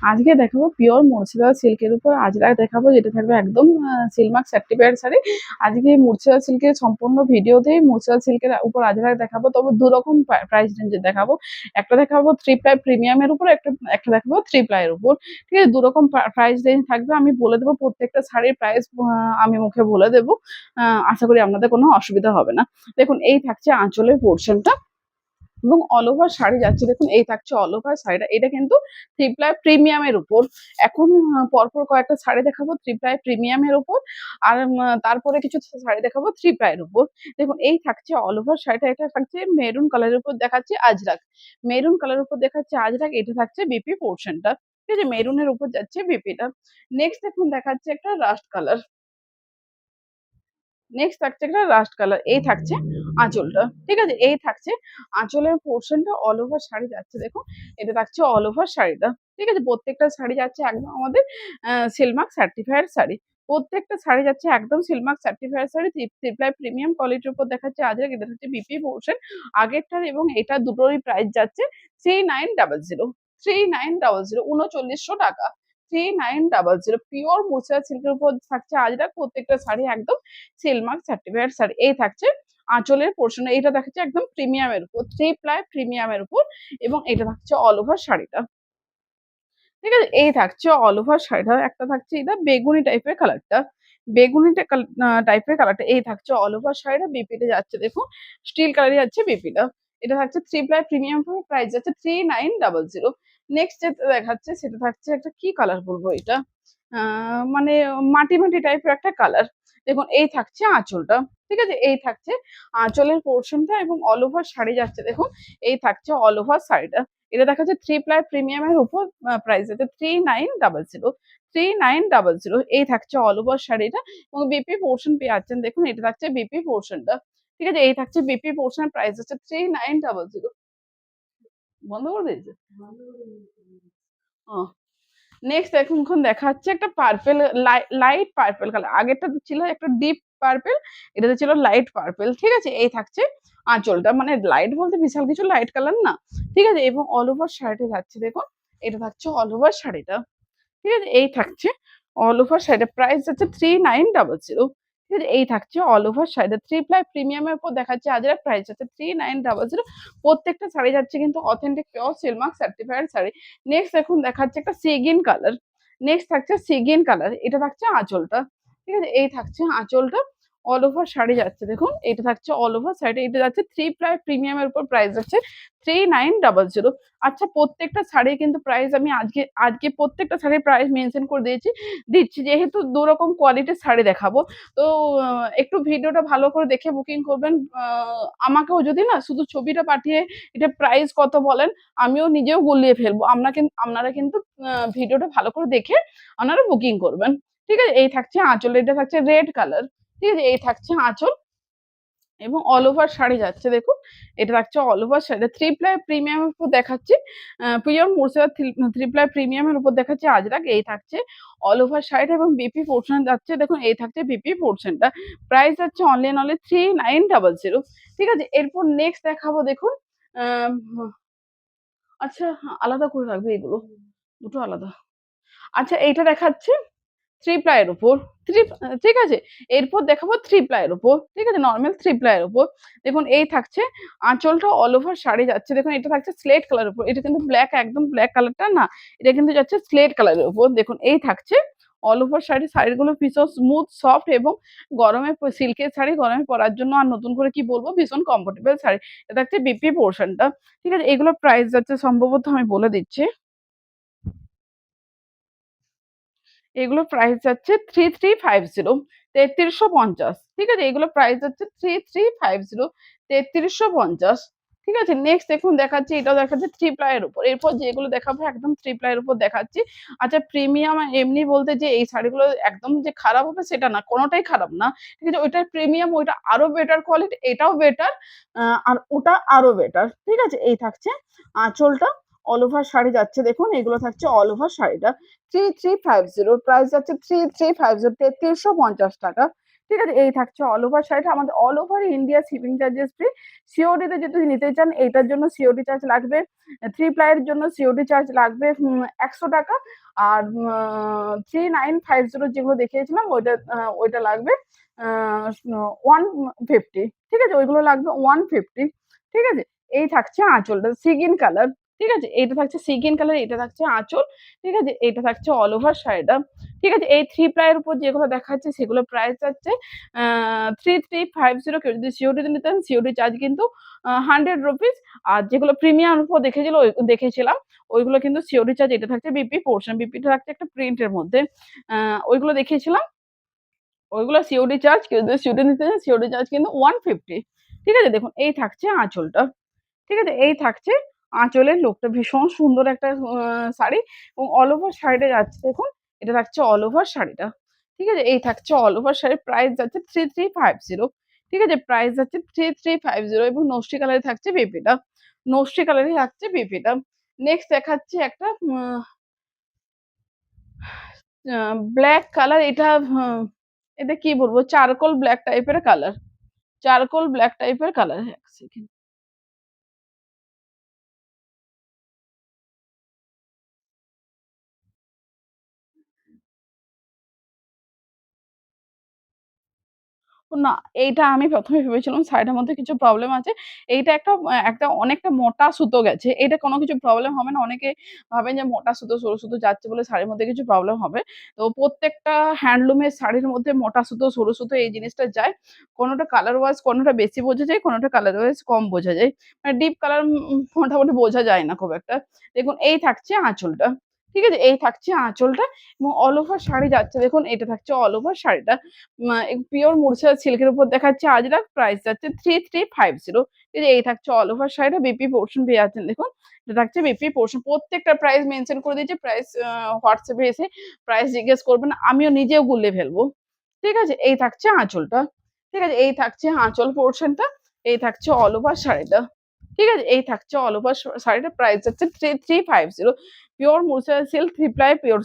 আজকে দেখাবো পিওর মুর্শিদাবাদ সিল্কের উপর আজরাক দেখাবো, যেটা থাকবে একদম সিলমার্ক সার্টিফাইড শাড়ি। আজকে মুর্শিদাবাদ সিল্কের সম্পূর্ণ ভিডিওতেই মুর্শিদাবাদ সিল্কের উপর আজরাক দেখাবো, তবে দু রকম প্রাইস রেঞ্জে দেখাবো। একটা দেখাবো 3 প্লাই প্রিমিয়ামের উপর, একটা দেখাবো 3 প্লাইয়ের উপর। ঠিক আছে, দু রকম প্রাইস রেঞ্জ থাকবে। আমি বলে দেবো প্রত্যেকটা শাড়ির প্রাইস, আমি মুখে বলে দেবো। আশা করি আপনাদের কোনো অসুবিধা হবে না। দেখুন, এই থাকছে আঁচলের পোর্শনটা এবং অল ওভার শাড়ি যাচ্ছে। দেখুন, এই থাকছে অল ওভার শাড়িটা। এটা কিন্তু 3 প্লাই প্রিমিয়ামের উপর। এখন পরপর কয়েকটা শাড়ি দেখাবো 3 প্লাই প্রিমিয়ামের উপর, আর তারপরে কিছু শাড়ি দেখাবো 3 প্লাইয়ের উপর। দেখুন, এই থাকছে অল ওভার শাড়িটা। এটা থাকছে মেরুন কালারের উপর দেখাচ্ছে আজরাক। মেরুন কালারের উপর দেখাচ্ছে আজরাক। এটা থাকছে বিপি পোর্শনটা। ঠিক আছে, মেরুনের উপর যাচ্ছে বিপিটা। নেক্সট দেখুন দেখাচ্ছে একটা রাস্ট কালার। নেক্সট থাকছে একটা রাস্ট কালার। এই থাকছে আঁচলটা। ঠিক আছে, এই থাকছে আঁচলের পোর্শনটা। অল ওভার শাড়ি যাচ্ছে। দেখুন, এটা থাকছে অল ওভার শাড়িটা। ঠিক আছে, প্রত্যেকটা শাড়ি যাচ্ছে একদম আমাদের সিলমার্ক সার্টিফাইড শাড়ি। প্রত্যেকটা শাড়ি যাচ্ছে একদম সিলমার্ক সার্টিফাইড শাড়ি। ট্রিপ্লাই প্রিমিয়াম কোয়ালিটির উপর দেখাচ্ছে আজরাক। এটা হচ্ছে বিপি পোর্শন। আগেরটার এবং এটা দুটোরই প্রাইস যাচ্ছে 3900। 3900, 3900 টাকা। 3900 পিওর মুর্শিদাবাদ সিল্কের উপর থাকছে আজরাক। প্রত্যেকটা শাড়ি একদম সিলমার্ক সার্টিফাইড শাড়ি। এই থাকছে আঁচলের পোর্শন। এইটা দেখাচ্ছে একদম প্রিমিয়ামের উপর, 3 প্লাই প্রিমিয়ামের উপর, এবং এটা থাকছে অল ওভার শাড়িটা। ঠিক আছে, এই থাকছে অল ওভার শাড়িটা। একটা থাকছে এটা বেগুনি টাইপের কালারটা। বেগুনি টাইপের কালারটা। এই থাকছে অল ওভার শাড়িটা। বিপিতে যাচ্ছে দেখুন, স্টিল কালারই যাচ্ছে বিপিটা। এটা থাকছে 3 প্লাই প্রিমিয়াম, প্রাইস যাচ্ছে 3900। নেক্সট যেটা দেখাচ্ছে সেটা থাকছে একটা কি কালার বলবো এটা, মানে মাটি মাটি টাইপের একটা কালার। দেখুন, এই থাকছে আঁচলটা। ঠিক আছে, এই থাকছে আঁচলের পোর্শনটা এবং অল ওভার শাড়ি যাচ্ছে। দেখুন, এই থাকছে অল ওভার শাড়িটা। এটা দেখাচ্ছে 3 প্লাই প্রিমিয়ামের উপর, প্রাইস আছে 3900। 3900, এই থাকছে অল ওভার শাড়িটা এবং বিপি পোর্শন পেয়ে যাচ্ছেন। দেখুন, এটা থাকছে বিপি পোর্শনটা। ঠিক আছে, এই থাকছে বিপি পোর্শন, প্রাইস হচ্ছে 3900। বন্ধ করে দিয়েছে। নেক্সট এখন দেখাচ্ছে একটা পার্পেল, লাইট পার্পেল কালার। আগেরটা ছিল একটা ডিপ পার্পেল, এটাতে ছিল লাইট পার্পেল। ঠিক আছে, এই থাকছে আঁচলটা, মানে লাইট বলতে বিশাল কিছু লাইট কালার না। ঠিক আছে, এবং অল ওভার শাড়িটা যাচ্ছে। দেখুন, এটা থাকছে অল ওভার শাড়িটা। ঠিক আছে, এই থাকছে অল ওভার শাড়িটা। প্রাইস যাচ্ছে 3900। ঠিক আছে, এই থাকছে অল ওভার শাড়িটা। 3 প্লাই প্রিমিয়ামের উপর দেখাচ্ছে আজরাক। প্রাইস যাচ্ছে 3900। প্রত্যেকটা শাড়ি যাচ্ছে কিন্তু authentic pure Silk Mark certified sari. Next এখন দেখাচ্ছে একটা সিগিন কালার। নেক্সট থাকছে সিগিন কালার। এটা থাকছে আঁচলটা। ঠিক আছে, এই থাকছে আঁচলটা। অল ওভার শাড়ি যাচ্ছে। দেখুন, এটা থাকছে অল ওভার শাড়ি। এটা যাচ্ছে 3 প্লাই প্রিমিয়ামের উপর, প্রাইস যাচ্ছে 3900। আচ্ছা, প্রত্যেকটা শাড়ির কিন্তু প্রাইস আমি আজকে প্রত্যেকটা শাড়ির প্রাইস মেনশন করে দিচ্ছি, যেহেতু দু রকম কোয়ালিটির শাড়ি দেখাবো। তো একটু ভিডিওটা ভালো করে দেখে বুকিং করবেন। আমাকেও যদি না শুধু ছবিটা পাঠিয়ে এটা প্রাইস কত বলেন, আমিও নিজেও গুলিয়ে ফেলবো। আপনারা কিন্তু ভিডিওটা ভালো করে দেখে আপনারা বুকিং করবেন। ঠিক আছে, এই থাকছে আঁচল। এটা থাকছে রেড কালার। ঠিক আছে, এই থাকছে আঁচল এবং অল ওভার শাড়ি যাচ্ছে। দেখুন, এটা থাকছে অল ওভার শাড়ি। 3 প্লাই প্রিমিয়ামের উপর দেখাচ্ছি, পিওর মুর্শিদাবাদ 3 প্লাই প্রিমিয়ামের উপর দেখাচ্ছি আজরাক। এই থাকছে অল ওভার শাড়িটা এবং বিপি পোর্শন যাচ্ছে। দেখুন, এই থাকছে বিপি পোর্শনটা। প্রাইস যাচ্ছে অনলি এন্ড অনলি 3900। ঠিক আছে, এরপর নেক্সট দেখাবো। দেখুন, আহ, আচ্ছা, আলাদা করে রাখবে এগুলো, দুটো আলাদা। আচ্ছা, এইটা দেখাচ্ছে 3 প্লাইয়ের উপর। ঠিক আছে, এরপর দেখাবো 3 প্লাইয়ের উপর। ঠিক আছে, নরমাল 3 প্লাইয়ের উপর। দেখুন, এই থাকছে আঁচলটা। অল ওভার শাড়ি যাচ্ছে। দেখুন, এটা থাকছে স্লেট কালারের উপর। এটা কিন্তু ব্ল্যাক, একদম ব্ল্যাক কালারটা না, এটা কিন্তু যাচ্ছে স্লেট কালারের উপর। দেখুন, এই থাকছে অল ওভার শাড়ি। শাড়িগুলো ভীষণ স্মুথ সফট এবং গরমে সিল্কের শাড়ি গরমে পরার জন্য আর নতুন করে কি বলবো, ভীষণ কমফোর্টেবল শাড়ি। এটা থাকছে বিপি পোর্শনটা। ঠিক আছে, এগুলো প্রাইস যাচ্ছে সম্ভবত আমি বলে দিচ্ছি। এগুলোর প্রাইস যাচ্ছে 3350, 3350। ঠিক আছে, এগুলো প্রাইস যাচ্ছে 3350, 3350। ঠিক আছে, নেক্সট দেখুন দেখাচ্ছি, এটাও দেখাচ্ছে 3 প্লাইয়ের উপর। এরপর যেগুলো দেখাবো একদম 3 প্লাইয়ের উপর দেখাচ্ছি। আচ্ছা, প্রিমিয়াম এমনি বলতে যে এই শাড়িগুলো একদম যে খারাপ হবে সেটা না, কোনোটাই খারাপ না। ঠিক আছে, ওইটার প্রিমিয়াম, ওইটা আরো বেটার কোয়ালিটি, এটাও বেটার, আর ওটা আরো বেটার। ঠিক আছে, এই থাকছে আঁচলটা। অল ওভার শাড়ি যাচ্ছে। দেখুন, এগুলো থাকছে অল ওভার শাড়িটা। 3350, প্রাইস যাচ্ছে 3350, 3350 টাকা। ঠিক আছে? এই থাকছে অল ওভার শাড়িটা, আমাদের all over India shipping charges free. COD তে যদি নিতে চান এইটার জন্য সিওডি চার্জ লাগবে। 3 প্লাই এর জন্য সিওডি চার্জ লাগবে ৳১০০। আর 3950 যেগুলো দেখিয়েছিলাম ওইটা লাগবে আ 150। ঠিক আছে? ওইগুলো লাগবে 150। ঠিক আছে? এই থাকছে আঁচলটা সিগিন কালার। ঠিক আছে? এইটা থাকছে সিগিন কালার, এটা থাকছে আঁচল। ঠিক আছে? এটা থাকছে অল ওভার শাড়িটা। ঠিক আছে? এই 3 প্লাই এর উপর যেগুলো দেখাচ্ছে সেগুলো প্রাইস যাচ্ছে আ 3350। কেউ যদি সিওডি তে নিতেন সিওডি চার্জ কিন্তু ৳100। আর যেগুলো প্রিমিয়াম উপর দেখেছিলাম ওইগুলো কিন্তু সিওডি চার্জ, এটা থাকছে বিপি পোরশন। বিপিটা থাকছে একটা প্রিন্টের মধ্যে। আ ওইগুলো দেখিয়েছিলাম। ওইগুলো সিওডি চার্জ, কেউ যদি সিওডি নিতে চান সিওডি চার্জ কিন্তু 150। ঠিক আছে? দেখুন এই থাকছে আঁচলটা। ঠিক আছে? এই থাকছে আঁচলের লুকটা। ভীষণ সুন্দর একটা শাড়ি এবং অল ওভার শাড়িটা যাচ্ছে দেখুন। এটা থাকছে অল ওভার শাড়িটা। ঠিক আছে? এই থাকছে অল ওভার শাড়ির প্রাইস যাচ্ছে 3350। ঠিক আছে? প্রাইস যাচ্ছে 3350 এবং নস্টি কালারে থাকছে বেবিটা। নস্টি কালারেই থাকছে বেবিটা। নেক্সট দেখাচ্ছি একটা আ ব্লাক কালার, এটা কি বলবো? চারকোল ব্লাক টাইপের কালার। চারকোল ব্লাক টাইপের কালার। ১ সেকেন্ড। না, এইটা আমি ১ম এ ভেবেছিলাম শাড়িটার মধ্যে কিছু প্রবলেম আছে। এইটা একটা অনেকটা মোটা সুতো গেছে। এটা কোনো কিছু প্রবলেম হবে না। অনেকে ভাবেন যে মোটা সুতো, সরু সুতো যাচ্ছে বলে শাড়ির মধ্যে কিছু প্রবলেম হবে। তো প্রত্যেকটা হ্যান্ডলুমের শাড়ির মধ্যে মোটা সুতো, সরু সুতো এই জিনিসটা যায়। কোনোটা কালার ওয়াইজ কোনোটা বেশি বোঝা যায়, কোনোটা কালার ওয়াইজ কম বোঝা যায়। মানে ডিপ কালার মোটামুটি বোঝা যায় না খুব একটা। দেখুন এই থাকছে আঁচলটা। ঠিক আছে? এই থাকছে আঁচলটা এবং অল ওভার শাড়ি যাচ্ছে দেখুন, এটা থাকছে অল ওভার শাড়িটা। পিওর মুর্শিদাবাদ সিল্কের উপর দেখাচ্ছে আজরাক, প্রাইস যাচ্ছে 3350। এই যে এই থাকছে অল ওভার শাড়িটা, বিপি পোরশন পেয়ে যাচ্ছেন দেখুন। এটা থাকছে বিপি পোরশন। প্রত্যেকটা প্রাইস মেনশন করে দিয়েছি। প্রাইস WhatsApp এ এসে প্রাইস জিজ্ঞেস করবেন। আমিও নিজেও গুলিয়ে ফেলবো। ঠিক আছে? এই থাকছে আঁচলটা। ঠিক আছে? এই থাকছে আঁচল পোরশনটা। এই থাকছে অল ওভার শাড়িটা। ঠিক আছে? এই থাকছে অল ওভার শাড়িটার প্রাইস যাচ্ছে 3350। Pure Murshidabad silk 3 ply pure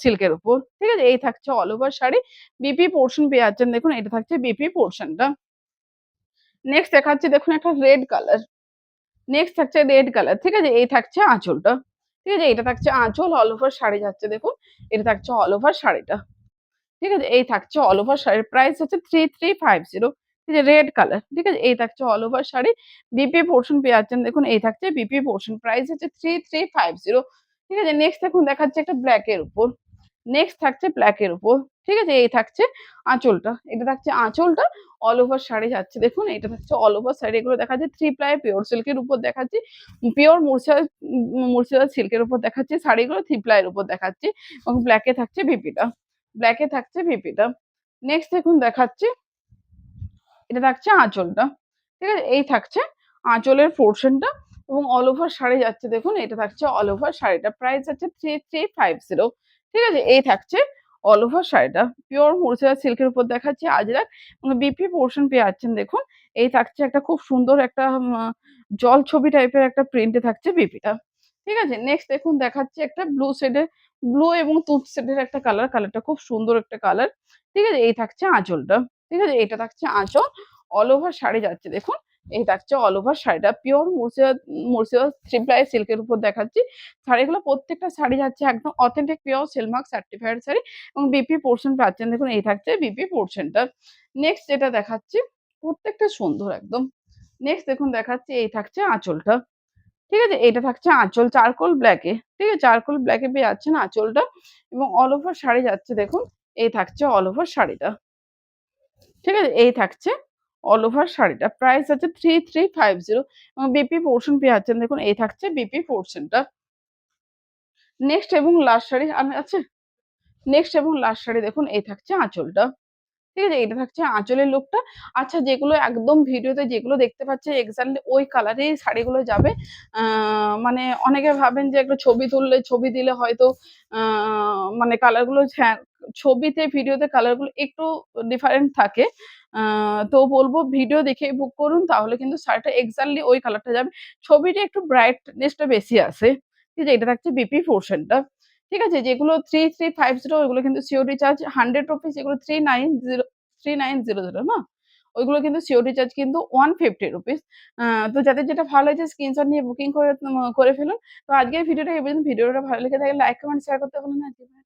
সিল্কের উপর। ঠিক আছে? এই থাকছে all over sari. BP portion পেয়ে যাচ্ছেন দেখুন, এটা থাকছে বিপি পোরশনটা। নেক্সট দেখাচ্ছি দেখুন একটা রেড কালার। নেক্সট থাকছে রেড কালার। ঠিক আছে? এই থাকছে আঁচলটা। ঠিক আছে? এটা থাকছে আঁচল, অল ওভার শাড়ি যাচ্ছে দেখুন। এটা থাকছে অল ওভার শাড়িটা। ঠিক আছে? এই থাকছে অল ওভার শাড়ির প্রাইস হচ্ছে 3350। ঠিক আছে? Red colour. ঠিক আছে? এই থাকছে all over sari. BP portion পেয়ে যাচ্ছেন দেখুন, এই থাকছে বিপি পোরশন। প্রাইস হচ্ছে 3350। ঠিক আছে? নেক্সট দেখুন দেখাচ্ছি একটা ব্লাক এর উপর। নেক্সট থাকছে ব্লাক এর উপর। ঠিক আছে? এই থাকছে আঁচলটা। এটা থাকছে আঁচলটা। অল ওভার শাড়ি যাচ্ছে দেখুন। এটা থাকছে অল ওভার শাড়ি। এগুলো দেখাচ্ছে 3 প্লাই পিওর সিল্কের উপর দেখাচ্ছি। পিওর মুর্শিদাবাদ সিল্কের উপর দেখাচ্ছি। শাড়িগুলো 3 প্লাই এর উপর দেখাচ্ছি এবং ব্লাক এ থাকছে বিপিটা। ব্লাক এ থাকছে বিপিটা। নেক্সট দেখুন দেখাচ্ছি, এটা থাকছে আঁচলটা। ঠিক আছে? এই থাকছে আঁচলের পোরশনটা এবং অল ওভার শাড়ি যাচ্ছে দেখুন, এটা থাকছে অল ওভার শাড়িটা। প্রাইস হচ্ছে 3350। ঠিক আছে? এই থাকছে অল ওভার শাড়িটা। পিওর মুর্শিদাবাদ সিল্কের উপর দেখাচ্ছি আজরাক এবং বিপি পোরশন পেয়ে যাচ্ছেন দেখুন। এই থাকছে একটা খুব সুন্দর একটা জল ছবি টাইপের একটা প্রিন্টে থাকছে বিপিটা। ঠিক আছে? নেক্সট দেখুন দেখাচ্ছি একটা ব্লু এবং তুঁত শেডের একটা কালার। কালারটা খুব সুন্দর একটা কালার। ঠিক আছে? এই থাকছে আঁচলটা। ঠিক আছে? এটা থাকছে আঁচল। অল ওভার শাড়ি যাচ্ছে দেখুন। এই থাকছে অল ওভার শাড়িটা। পিওর মুর্শিদাবাদ 3 প্লাই সিল্কের উপর দেখাচ্ছি। শাড়িগুলো প্রত্যেকটা শাড়ি যাচ্ছে একদম authentic pure Silk Mark certified sari এবং বিপি পোরশন পাচ্ছেন দেখুন, এই থাকছে বিপি পোরশনটা। নেক্সট যেটা দেখাচ্ছি, প্রত্যেকটা সুন্দর একদম। নেক্সট দেখুন দেখাচ্ছি, এই থাকছে আঁচলটা। ঠিক আছে? এটা থাকছে আঁচল চারকোল ব্লাক এ। ঠিক আছে? চারকোল ব্লাক এ পেয়ে যাচ্ছেন আঁচলটা এবং অল ওভার শাড়ি যাচ্ছে দেখুন। এই থাকছে অল ওভার শাড়িটা। ঠিক আছে? এই থাকছে অল ওভার শাড়িটা। প্রাইস হচ্ছে 3350 এবং বিপি পোরশন পেয়ে যাচ্ছেন দেখুন, এই থাকছে বিপি পোরশনটা। নেক্সট এবং লাস্ট শাড়ি আছে? নেক্সট এবং লাস্ট শাড়ি দেখুন, এই থাকছে আঁচলটা। ঠিক আছে? এটা থাকছে আঁচলের লুকটা। আচ্ছা, যেগুলো একদম ভিডিওতে যেগুলো দেখতে পাচ্ছি এক্সাক্টলি ওই কালারেই শাড়িগুলো যাবে। আ মানে অনেকে ভাবেন যে একটা ছবি দিলে হয়তো আ মানে কালারগুলো, হ্যাঁ, ছবিতে ভিডিওতে কালারগুলো একটু ডিফারেন্ট থাকে। আ তো বলব ভিডিও দেখেই বুক করুন, তাহলে কিন্তু শাড়িটা এক্সাক্টলি ওই কালারটা যাবে। ছবিটা একটু ব্রাইটনেস টা বেশি আসে। ঠিক আছে? এটা থাকছে বিপি পোরশনটা। ঠিক আছে? যেগুলো 3350 ওগুলো কিন্তু সিওডি চার্জ ৳100, এগুলো 390 6900 না? ওইগুলো কিন্তু সিওডি চার্জ কিন্তু 150 রুপিস। তো যাদের যেটা ভালো হয়েছে স্ক্রিনশট নিয়ে বুকিং করে করে ফেলুন। তো আজকের ভিডিওটা এই পর্যন্ত। ভিডিওটা ভালো লেগে থাকলে লাইক, কমেন্ট, শেয়ার করতে ভুলবেন না।